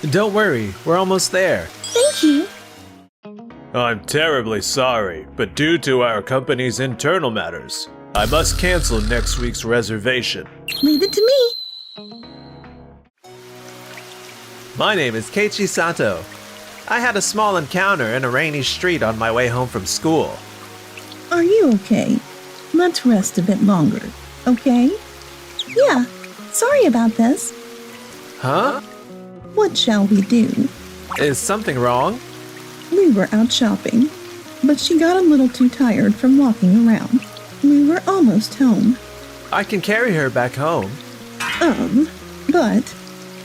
Don't worry, we're almost there. Thank you. I'm terribly sorry, but due to our company's internal matters, I must cancel next week's reservation. Leave it to me. My name is Keiichi Sato. I had a small encounter in a rainy street on my way home from school. Are you okay? Let's rest a bit longer, okay? Yeah, sorry about this. Huh? What shall we do? Is something wrong? We were out shopping, but she got a little too tired from walking around. We were almost home. I can carry her back home. But...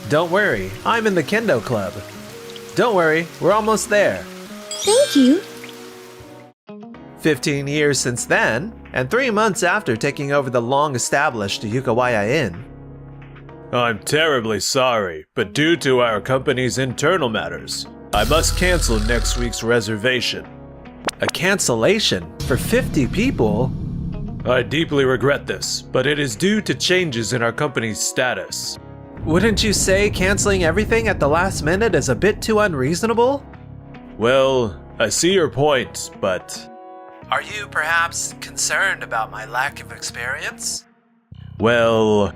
Don't worry, I'm in the kendo club. Don't worry, we're almost there. Thank you. 15 years since then, and 3 months after taking over the long-established Yukawaya Inn. I'm terribly sorry, but due to our company's internal matters, I must cancel next week's reservation. A cancellation for 50 people? I deeply regret this, but it is due to changes in our company's status. Wouldn't you say canceling everything at the last minute is a bit too unreasonable? Well, I see your point, but... Are you perhaps concerned about my lack of experience? Well,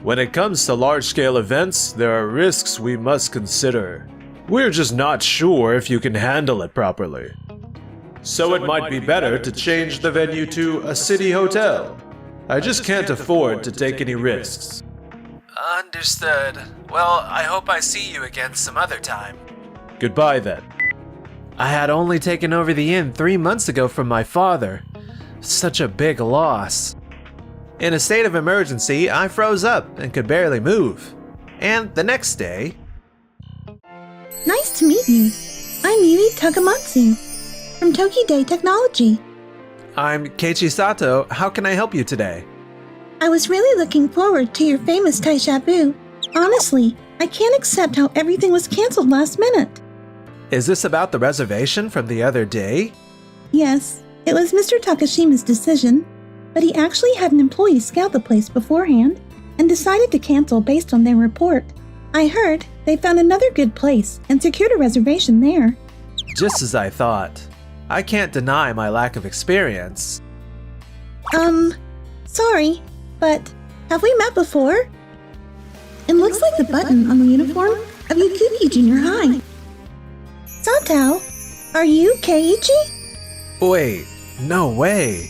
when it comes to large-scale events, there are risks we must consider. We're just not sure if you can handle it properly. So it might be better to change the venue to a city hotel. I just can't afford to take any risks. Understood. Well, I hope I see you again some other time. Goodbye then. I had only taken over the inn 3 months ago from my father. Such a big loss. In a state of emergency, I froze up and could barely move. And the next day... Nice to meet you. I'm Yui Takamatsu from Tokidei Technology. I'm Keiichi Sato. How can I help you today? I was really looking forward to your famous Taishabu. Honestly, I can't accept how everything was canceled last minute. Is this about the reservation from the other day? Yes, it was Mr. Takashima's decision, but he actually had an employee scout the place beforehand and decided to cancel based on their report. I heard they found another good place and secured a reservation there. Just as I thought. I can't deny my lack of experience. Sorry, but have we met before? It looks like the button on the uniform of Yukuki Junior High. Sato, are you Keiichi? Wait, no way.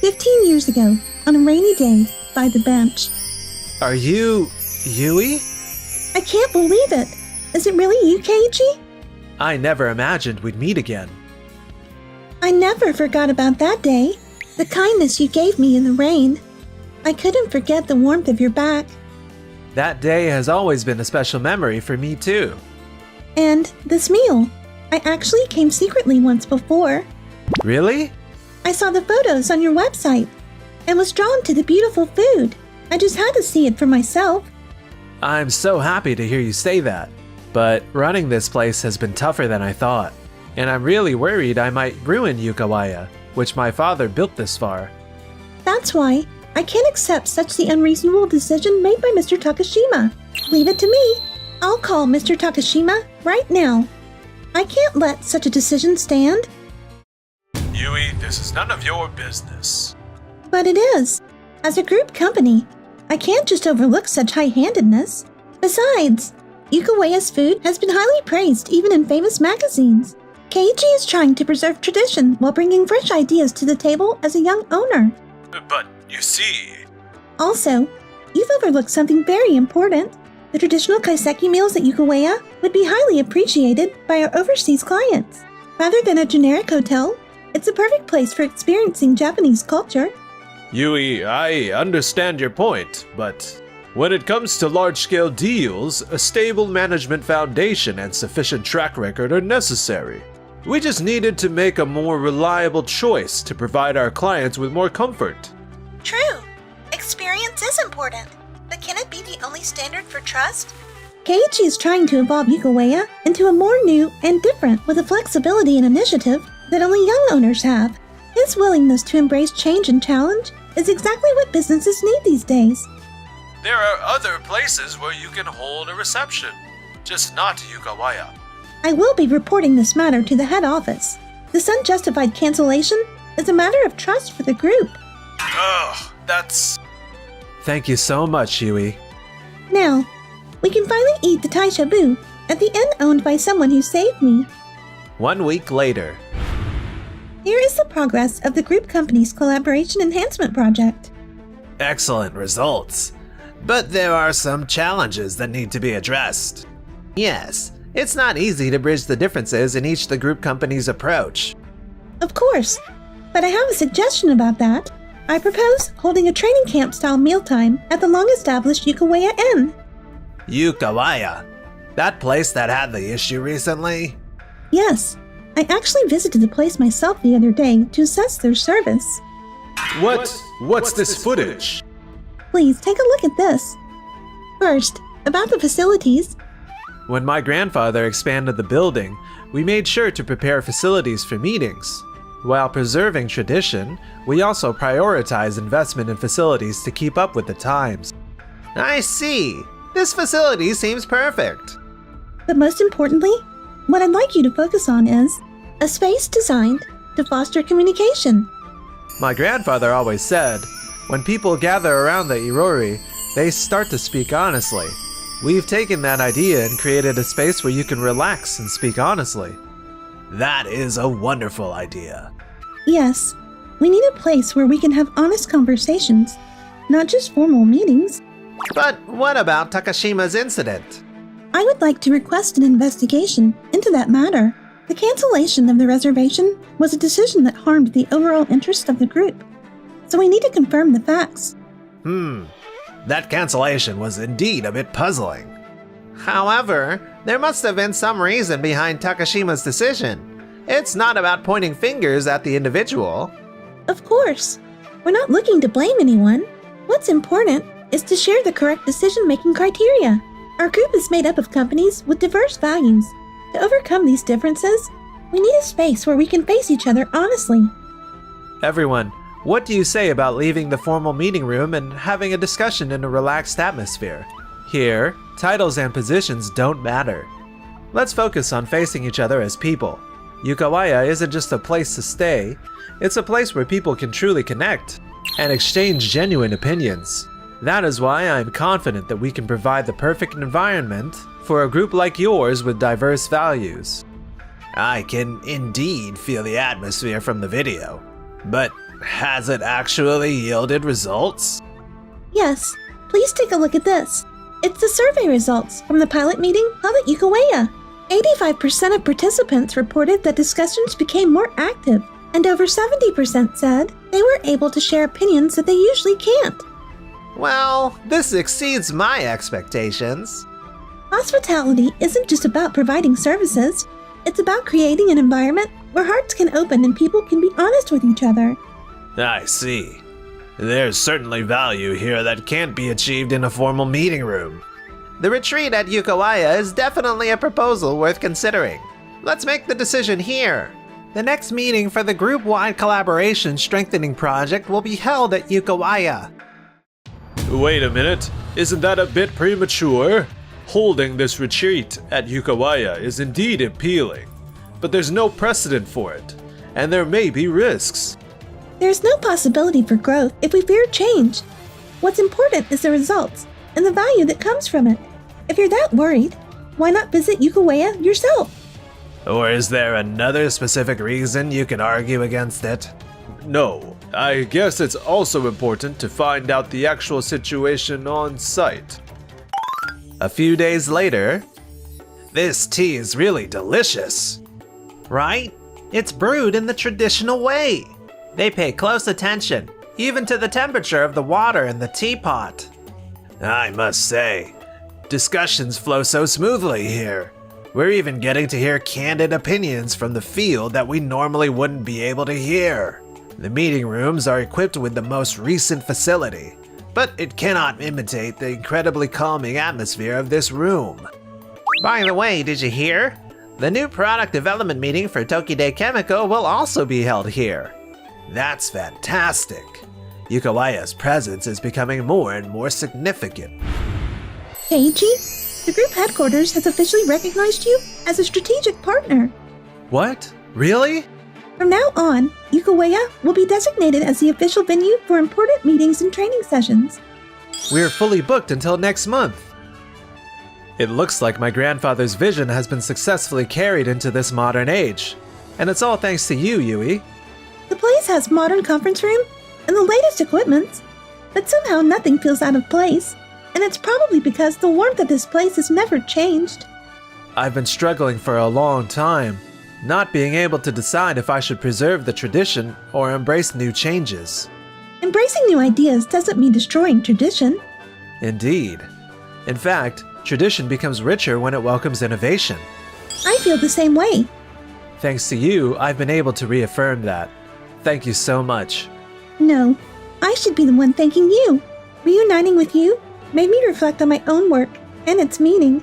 15 years ago, on a rainy day, by the bench. Are you... Yui? I can't believe it. Is it really you, Keiichi? I never imagined we'd meet again. I never forgot about that day. The kindness you gave me in the rain. I couldn't forget the warmth of your back. That day has always been a special memory for me too. And this meal. I actually came secretly once before. Really? I saw the photos on your website and was drawn to the beautiful food. I just had to see it for myself. I'm so happy to hear you say that. But running this place has been tougher than I thought. And I'm really worried I might ruin Yukawaya, which my father built this far. That's why I can't accept such the unreasonable decision made by Mr. Takashima. Leave it to me. I'll call Mr. Takashima right now. I can't let such a decision stand. Yui, this is none of your business. But it is. As a group company, I can't just overlook such high-handedness. Besides, Yukawaya's food has been highly praised even in famous magazines. Keiichi is trying to preserve tradition while bringing fresh ideas to the table as a young owner. But, you see... Also, you've overlooked something very important. The traditional kaiseki meals at Yukawaya would be highly appreciated by our overseas clients. Rather than a generic hotel, it's a perfect place for experiencing Japanese culture. Yui, I understand your point, but when it comes to large-scale deals, a stable management foundation and sufficient track record are necessary. We just needed to make a more reliable choice to provide our clients with more comfort. True. Experience is important, but can it be the only standard for trust? Keiichi is trying to evolve Yukawaya into a more new and different with a flexibility and initiative that only young owners have. His willingness to embrace change and challenge is exactly what businesses need these days. There are other places where you can hold a reception. just not to Yukawaya. I will be reporting this matter to the head office. This unjustified cancellation is a matter of trust for the group. Ugh, that's... Thank you so much, Yui. Now, we can finally eat the Tai Shabu at the inn owned by someone who saved me. 1 week later. Here is the progress of the group company's collaboration enhancement project. Excellent results. But there are some challenges that need to be addressed. Yes, it's not easy to bridge the differences in each the group company's approach. Of course, but I have a suggestion about that. I propose holding a training camp style mealtime at the long-established Yukawaya Inn. Yukawaya? That place that had the issue recently? Yes, I actually visited the place myself the other day to assess their service. What's this footage? Please take a look at this. First, about the facilities. When my grandfather expanded the building, we made sure to prepare facilities for meetings. While preserving tradition, we also prioritize investment in facilities to keep up with the times. I see. This facility seems perfect. But most importantly, what I'd like you to focus on is a space designed to foster communication. My grandfather always said, when people gather around the Irori, they start to speak honestly. We've taken that idea and created a space where you can relax and speak honestly. That is a wonderful idea. Yes, we need a place where we can have honest conversations, not just formal meetings. But what about Takashima's incident? I would like to request an investigation into that matter. The cancellation of the reservation was a decision that harmed the overall interest of the group, so we need to confirm the facts. That cancellation was indeed a bit puzzling. However, there must have been some reason behind Takashima's decision. It's not about pointing fingers at the individual. Of course, we're not looking to blame anyone. What's important is to share the correct decision-making criteria. Our group is made up of companies with diverse values. To overcome these differences, we need a space where we can face each other honestly. Everyone, what do you say about leaving the formal meeting room and having a discussion in a relaxed atmosphere? Here, titles and positions don't matter. Let's focus on facing each other as people. Yukawaya isn't just a place to stay, it's a place where people can truly connect and exchange genuine opinions. That is why I'm confident that we can provide the perfect environment for a group like yours with diverse values. I can indeed feel the atmosphere from the video, but has it actually yielded results? Yes, please take a look at this. It's the survey results from the pilot meeting held at Yukawaya. 85% of participants reported that discussions became more active, and over 70% said they were able to share opinions that they usually can't. Well, this exceeds my expectations. Hospitality isn't just about providing services. It's about creating an environment where hearts can open and people can be honest with each other. I see. There's certainly value here that can't be achieved in a formal meeting room. The retreat at Yukawaya is definitely a proposal worth considering. Let's make the decision here. The next meeting for the group-wide collaboration strengthening project will be held at Yukawaya. Wait a minute, isn't that a bit premature? Holding this retreat at Yukawaya is indeed appealing, but there's no precedent for it, and there may be risks. There's no possibility for growth if we fear change. What's important is the results and the value that comes from it. If you're that worried, why not visit Yukawaya yourself? Or is there another specific reason you can argue against it? No, I guess it's also important to find out the actual situation on site. A few days later, this tea is really delicious. Right? It's brewed in the traditional way. They pay close attention, even to the temperature of the water in the teapot. I must say, discussions flow so smoothly here. We're even getting to hear candid opinions from the field that we normally wouldn't be able to hear. The meeting rooms are equipped with the most recent facility, but it cannot imitate the incredibly calming atmosphere of this room. By the way, did you hear? The new product development meeting for Tokide Chemical will also be held here. That's fantastic. Yukawaya's presence is becoming more and more significant. Keiichi, The group headquarters has officially recognized you as a strategic partner. What? Really? From now on, Yukaweya will be designated as the official venue for important meetings and training sessions. We're fully booked until next month. It looks like my grandfather's vision has been successfully carried into this modern age. And it's all thanks to you, Yui. The place has modern conference room and the latest equipment, but somehow nothing feels out of place, and it's probably because the warmth of this place has never changed. I've been struggling for a long time, not being able to decide if I should preserve the tradition or embrace new changes. Embracing new ideas doesn't mean destroying tradition. Indeed. In fact, tradition becomes richer when it welcomes innovation. I feel the same way. Thanks to you, I've been able to reaffirm that. Thank you so much. No, I should be the one thanking you. Reuniting with you made me reflect on my own work and its meaning.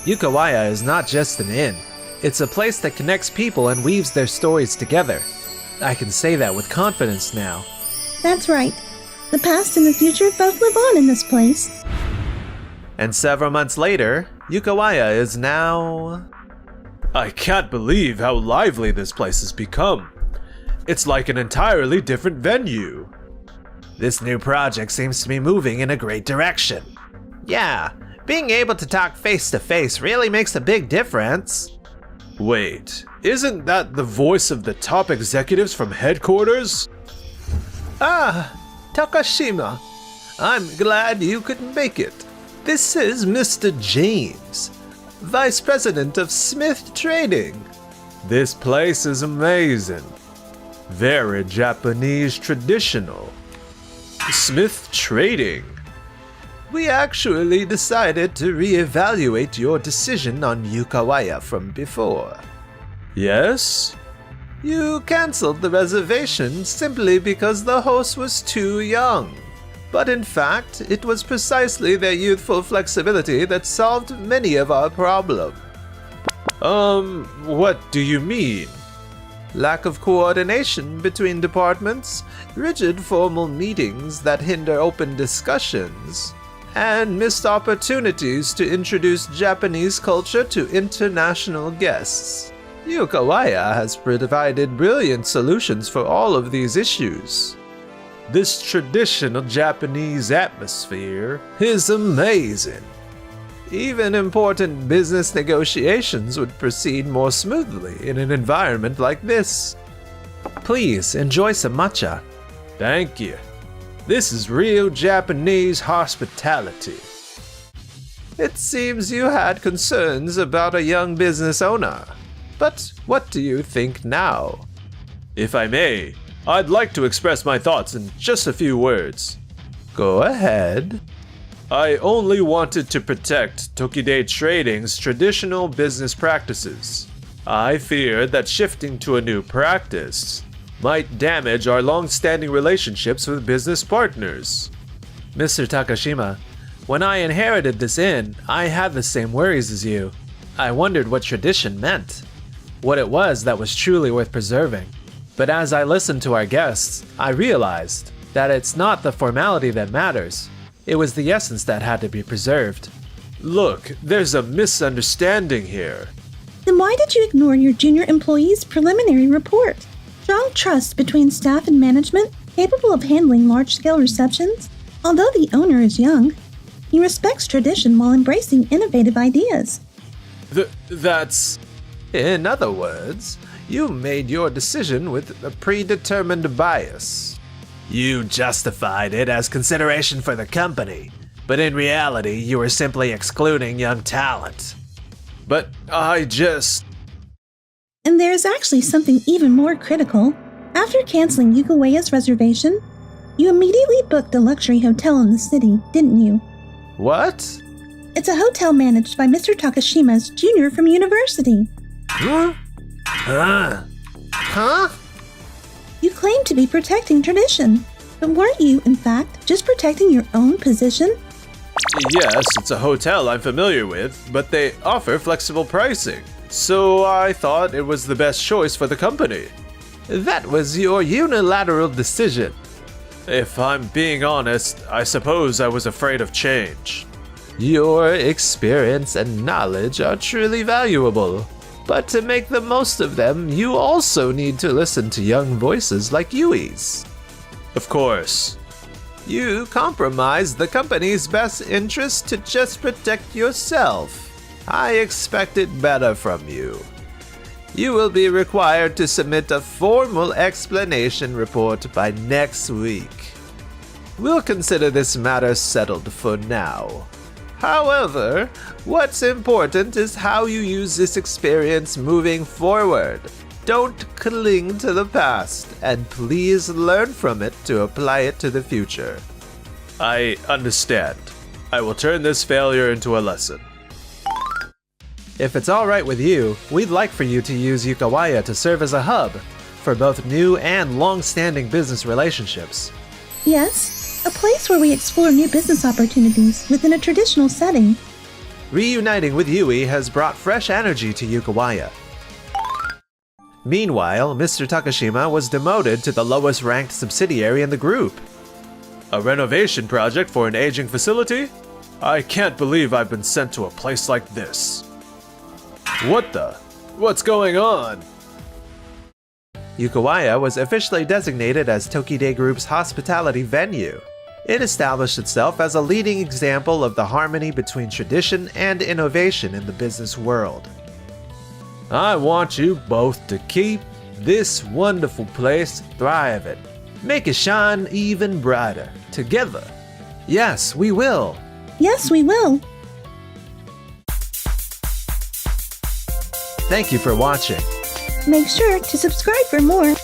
Yukaweya is not just an inn. It's a place that connects people and weaves their stories together. I can say that with confidence now. That's right. The past and the future both live on in this place. And several months later, Yukaweya is now... I can't believe how lively this place has become. It's like an entirely different venue. This new project seems to be moving in a great direction. Yeah, being able to talk face to face really makes a big difference. Wait, isn't that the voice of the top executives from headquarters? Ah, Takashima. I'm glad you could make it. This is Mr. James, Vice President of Smith Trading. This place is amazing. Very Japanese traditional. Smith Trading. We actually decided to reevaluate your decision on Yukaweya from before. Yes? You canceled the reservation simply because the host was too young. But in fact, it was precisely their youthful flexibility that solved many of our problems. What do you mean? Lack of coordination between departments, rigid formal meetings that hinder open discussions, and missed opportunities to introduce Japanese culture to international guests. Yukaweya has provided brilliant solutions for all of these issues. This traditional Japanese atmosphere is amazing. Even important business negotiations would proceed more smoothly in an environment like this. Please enjoy some matcha. Thank you. This is real Japanese hospitality. It seems you had concerns about a young business owner. But what do you think now? If I may, I'd like to express my thoughts in just a few words. Go ahead. I only wanted to protect Tokide Trading's traditional business practices. I feared that shifting to a new practice might damage our long-standing relationships with business partners. Mr. Takashima, when I inherited this inn, I had the same worries as you. I wondered what tradition meant, what it was that was truly worth preserving. But as I listened to our guests, I realized that it's not the formality that matters. It was the essence that had to be preserved. Look, there's a misunderstanding here. Then why did you ignore your junior employee's preliminary report? Strong trust between staff and management, capable of handling large-scale receptions. Although the owner is young, he respects tradition while embracing innovative ideas. That's... In other words, you made your decision with a predetermined bias. You justified it as consideration for the company, but in reality, you were simply excluding young talent. But I just... And there's actually something even more critical. After canceling Yukaweya's reservation, you immediately booked a luxury hotel in the city, didn't you? What? It's a hotel managed by Mr. Takashima's junior from university. Huh? You claim to be protecting tradition, but weren't you, in fact, just protecting your own position? Yes, it's a hotel I'm familiar with, but they offer flexible pricing. So I thought it was the best choice for the company. That was your unilateral decision. If I'm being honest, I suppose I was afraid of change. Your experience and knowledge are truly valuable, but to make the most of them, you also need to listen to young voices like Yui's. Of course. You compromise the company's best interest to just protect yourself. I expected better from you. You will be required to submit a formal explanation report by next week. We'll consider this matter settled for now. However, what's important is how you use this experience moving forward. Don't cling to the past, and please learn from it to apply it to the future. I understand. I will turn this failure into a lesson. If it's alright with you, we'd like for you to use Yukawaya to serve as a hub for both new and long-standing business relationships. Yes, a place where we explore new business opportunities within a traditional setting. Reuniting with Yui has brought fresh energy to Yukawaya. Meanwhile, Mr. Takashima was demoted to the lowest ranked subsidiary in the group. A renovation project for an aging facility? I can't believe I've been sent to a place like this. What the? What's going on? Yukawaya was officially designated as Tokide Group's hospitality venue. It established itself as a leading example of the harmony between tradition and innovation in the business world. I want you both to keep this wonderful place thriving. Make it shine even brighter, together. Yes, we will. Yes, we will. Thank you for watching. Make sure to subscribe for more.